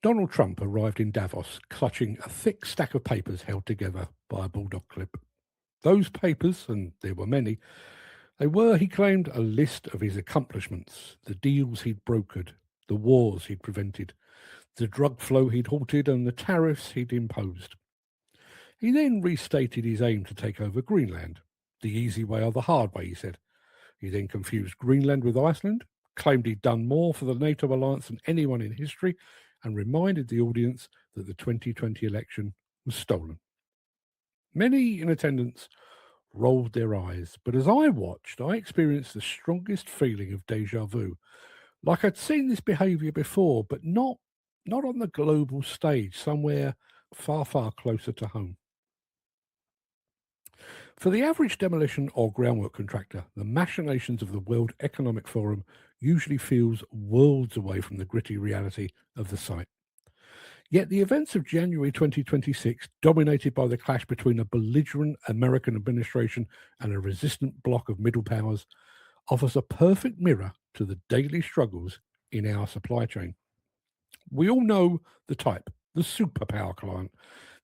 Donald Trump arrived in Davos clutching a thick stack of papers held together by a bulldog clip. Those papers, and there were many, they were, he claimed, a list of his accomplishments, the deals he'd brokered, the wars he'd prevented, the drug flow he'd halted, and the tariffs he'd imposed. He then restated his aim to take over Greenland, the easy way or the hard way, he said. He then confused Greenland with Iceland, claimed he'd done more for the NATO alliance than anyone in history, and reminded the audience that the 2020 election was stolen. Many in attendance rolled their eyes, but as I watched, I experienced the strongest feeling of deja vu, like I'd seen this behaviour before, but not on the global stage, somewhere far, far closer to home. For the average demolition or groundwork contractor, the machinations of the World Economic Forum usually feels worlds away from the gritty reality of the site. Yet the events of January 2026, dominated by the clash between a belligerent American administration and a resistant bloc of middle powers, offers a perfect mirror to the daily struggles in our supply chain. We all know the type, the superpower client,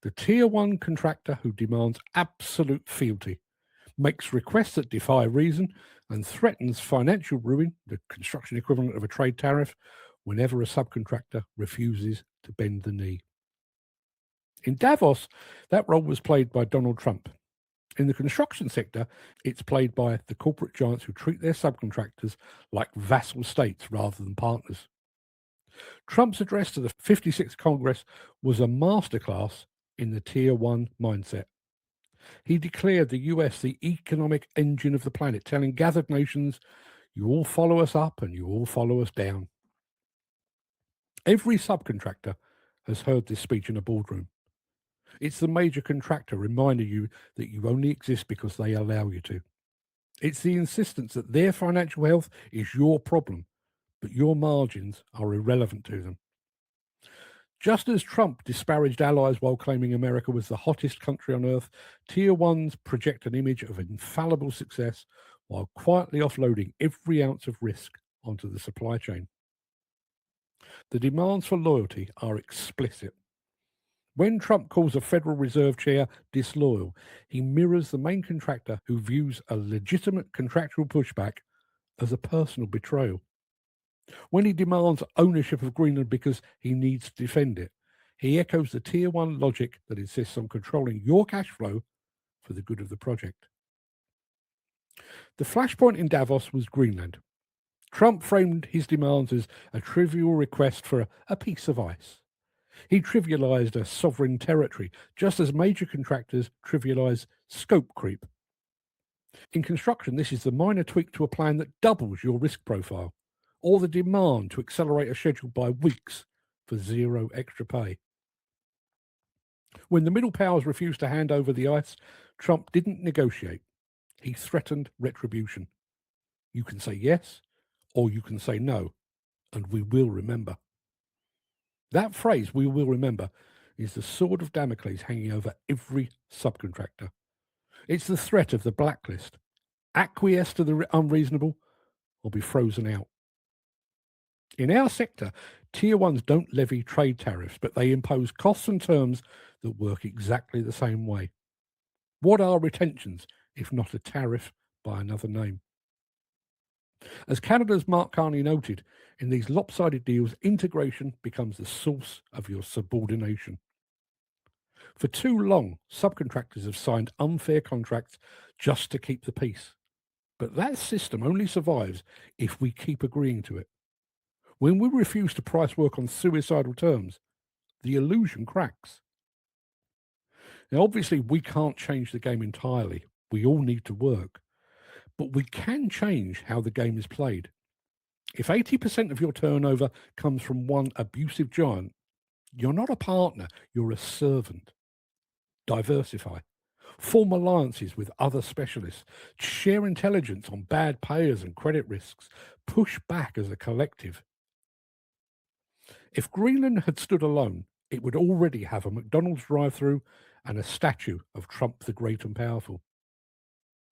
the tier one contractor who demands absolute fealty, makes requests that defy reason, and threatens financial ruin, the construction equivalent of a trade tariff, whenever a subcontractor refuses to bend the knee. In Davos, that role was played by Donald Trump. In the construction sector, it's played by the corporate giants who treat their subcontractors like vassal states rather than partners. Trump's address to the 56th Congress was a masterclass in the Tier 1 mindset. He declared the US the economic engine of the planet, telling gathered nations, you all follow us up and you all follow us down. Every subcontractor has heard this speech in a boardroom. It's the major contractor reminding you that you only exist because they allow you to. It's the insistence that their financial health is your problem, but your margins are irrelevant to them. Just as Trump disparaged allies while claiming America was the hottest country on earth, Tier 1s project an image of infallible success while quietly offloading every ounce of risk onto the supply chain. The demands for loyalty are explicit. When Trump calls a Federal Reserve chair disloyal, he mirrors the main contractor who views a legitimate contractual pushback as a personal betrayal. When he demands ownership of Greenland because he needs to defend it, he echoes the Tier 1 logic that insists on controlling your cash flow for the good of the project. The flashpoint in Davos was Greenland. Trump framed his demands as a trivial request for a piece of ice. He trivialized a sovereign territory, just as major contractors trivialize scope creep. In construction, this is the minor tweak to a plan that doubles your risk profile, or the demand to accelerate a schedule by weeks for zero extra pay. When the middle powers refused to hand over the ice, Trump didn't negotiate. He threatened retribution. You can say yes, or you can say no, and we will remember. That phrase, we will remember, is the sword of Damocles hanging over every subcontractor. It's the threat of the blacklist. Acquiesce to the unreasonable or be frozen out. In our sector, Tier 1s don't levy trade tariffs, but they impose costs and terms that work exactly the same way. What are retentions, if not a tariff by another name? As Canada's Mark Carney noted, in these lopsided deals, integration becomes the source of your subordination. For too long, subcontractors have signed unfair contracts just to keep the peace. But that system only survives if we keep agreeing to it. When we refuse to price work on suicidal terms, the illusion cracks. Now, obviously, we can't change the game entirely. We all need to work. But we can change how the game is played. If 80% of your turnover comes from one abusive giant, you're not a partner, you're a servant. Diversify. Form alliances with other specialists. Share intelligence on bad payers and credit risks. Push back as a collective. If Greenland had stood alone, it would already have a McDonald's drive-through and a statue of Trump the Great and Powerful.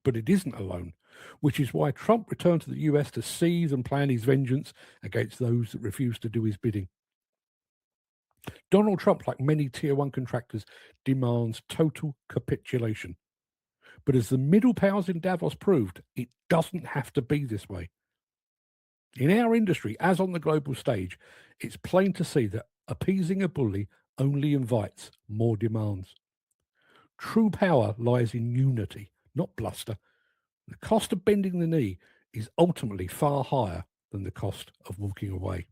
But it isn't alone, which is why Trump returned to the US to seize and plan his vengeance against those that refused to do his bidding. Donald Trump, like many Tier 1 contractors, demands total capitulation. But as the middle powers in Davos proved, it doesn't have to be this way. In our industry, as on the global stage, it's plain to see that appeasing a bully only invites more demands. True power lies in unity, not bluster. The cost of bending the knee is ultimately far higher than the cost of walking away.